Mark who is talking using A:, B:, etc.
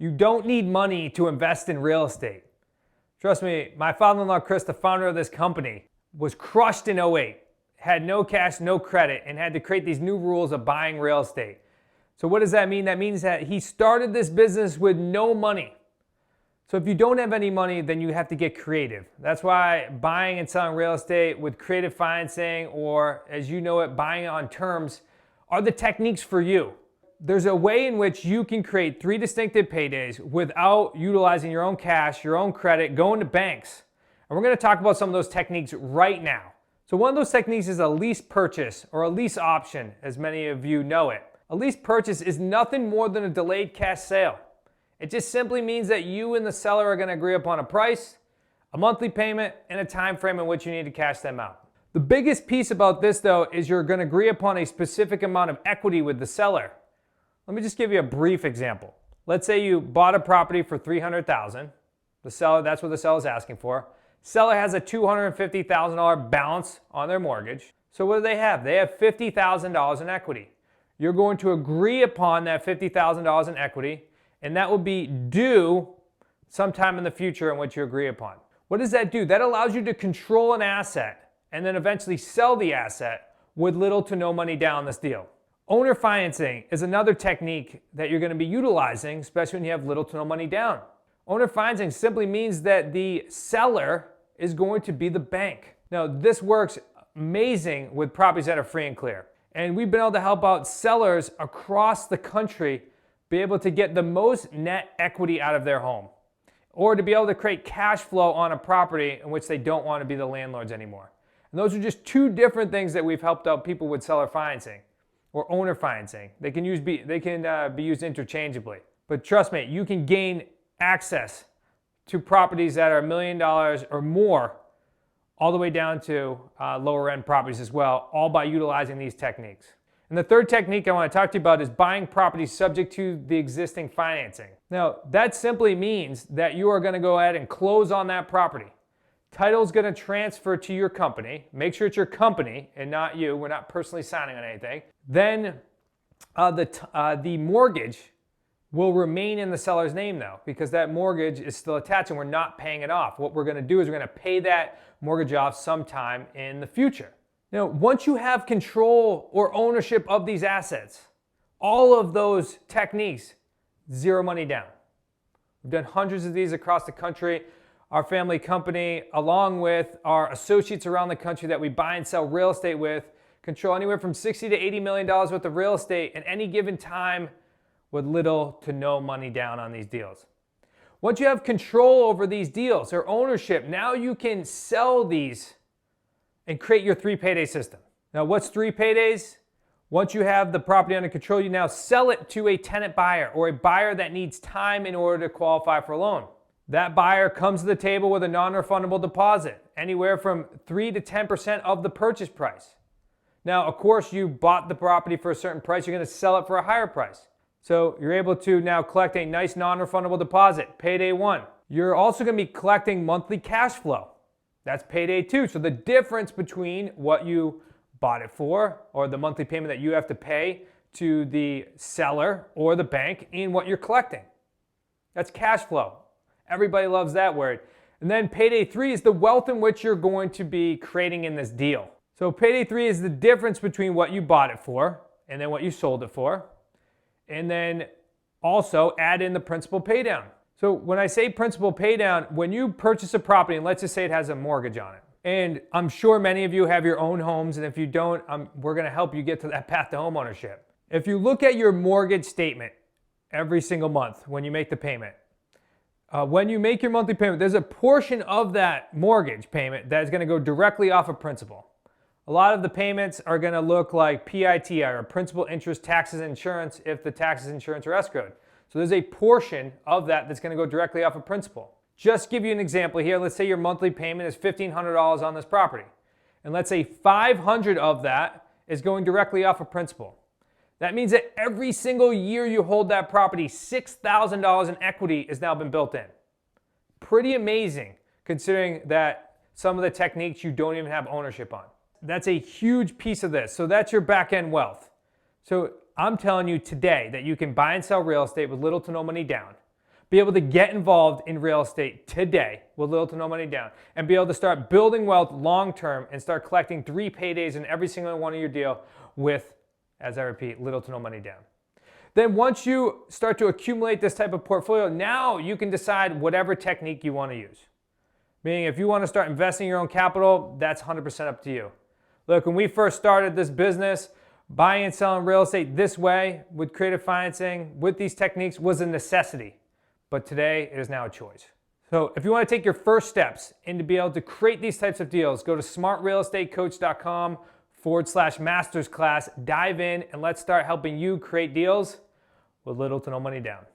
A: You don't need money to invest in real estate. Trust me, my father-in-law, Chris, the founder of this company, was crushed in '08, had no cash, no credit, and had to create these new rules of buying real estate. So what does that mean? That means that he started this business with no money. So if you don't have any money, then you have to get creative. That's why buying and selling real estate with creative financing, or as you know it, buying it on terms, are the techniques for you. There's a way in which you can create 3 distinctive paydays without utilizing your own cash, your own credit, going to banks. And we're going to talk about some of those techniques right now. So one of those techniques is a lease purchase, or a lease option, as many of you know it. A lease purchase is nothing more than a delayed cash sale. It just simply means that you and the seller are going to agree upon a price, a monthly payment, and a time frame in which you need to cash them out. The biggest piece about this, though, is you're going to agree upon a specific amount of equity with the seller. Let me just give you a brief example. Let's say you bought a property for $300,000. The seller, that's what the seller is asking for. Seller has a $250,000 balance on their mortgage. So what do they have? They have $50,000 in equity. You're going to agree upon that $50,000 in equity, and that will be due sometime in the future in which you agree upon. What does that do? That allows you to control an asset and then eventually sell the asset with little to no money down on this deal. Owner financing is another technique that you're going to be utilizing, especially when you have little to no money down. Owner financing simply means that the seller is going to be the bank. Now, this works amazing with properties that are free and clear. And we've been able to help out sellers across the country be able to get the most net equity out of their home, or to be able to create cash flow on a property in which they don't want to be the landlords anymore. And those are just 2 different things that we've helped out people with seller financing or owner financing. They can be used interchangeably. But trust me, you can gain access to properties that are $1 million or more, all the way down to lower end properties as well, all by utilizing these techniques. And the third technique I want to talk to you about is buying properties subject to the existing financing. Now, that simply means that you are going to go ahead and close on that property. Title is going to transfer to your company. Make sure it's your company and not you. We're not personally signing on anything. Then the mortgage will remain in the seller's name, though, because that mortgage is still attached and we're not paying it off. What we're going to do is we're going to pay that mortgage off sometime in the future. Now, once you have control or ownership of these assets, all of those techniques, 0 money down. We've done hundreds of these across the country. Our family company, along with our associates around the country that we buy and sell real estate with, control anywhere from $60 to $80 million worth of real estate at any given time with little to no money down on these deals. Once you have control over these deals or ownership, now you can sell these and create your 3 payday system. Now, what's 3 paydays? Once you have the property under control, you now sell it to a tenant buyer or a buyer that needs time in order to qualify for a loan. That buyer comes to the table with a non-refundable deposit, anywhere from 3 to 10% of the purchase price. Now, of course, you bought the property for a certain price, you're going to sell it for a higher price. So you're able to now collect a nice non-refundable deposit, payday 1. You're also going to be collecting monthly cash flow. That's payday 2. So the difference between what you bought it for, or the monthly payment that you have to pay to the seller or the bank, and what you're collecting. That's cash flow. Everybody loves that word. And then payday 3 is the wealth in which you're going to be creating in this deal. So payday 3 is the difference between what you bought it for and then what you sold it for. And then also add in the principal paydown. So when I say principal paydown, when you purchase a property, and let's just say it has a mortgage on it, and I'm sure many of you have your own homes, and if you don't, we're going to help you get to that path to home ownership. If you look at your mortgage statement every single month when you make the payment, when you make your monthly payment, there's a portion of that mortgage payment that is going to go directly off of principal. A lot of the payments are going to look like PITI, or principal, interest, taxes, insurance, if the taxes, insurance are escrowed. So there's a portion of that that's going to go directly off of principal. Just give you an example here. Let's say your monthly payment is $1,500 on this property. And let's say $500 of that is going directly off of principal. That means that every single year you hold that property, $6,000 in equity has now been built in. Pretty amazing, considering that some of the techniques you don't even have ownership on. That's a huge piece of this. So that's your back-end wealth. So I'm telling you today that you can buy and sell real estate with little to no money down. be able to get involved in real estate today with little to no money down, and be able to start building wealth long term and start collecting 3 paydays in every single one of your deal with, as I repeat, little to no money down. Then once you start to accumulate this type of portfolio, now you can decide whatever technique you want to use. Meaning if you want to start investing your own capital, that's 100% up to you. Look, when we first started this business, buying and selling real estate this way with creative financing, with these techniques, was a necessity. But today, it is now a choice. So if you want to take your first steps into be able to create these types of deals, go to smartrealestatecoach.com/mastersclass, dive in, and let's start helping you create deals with little to no money down.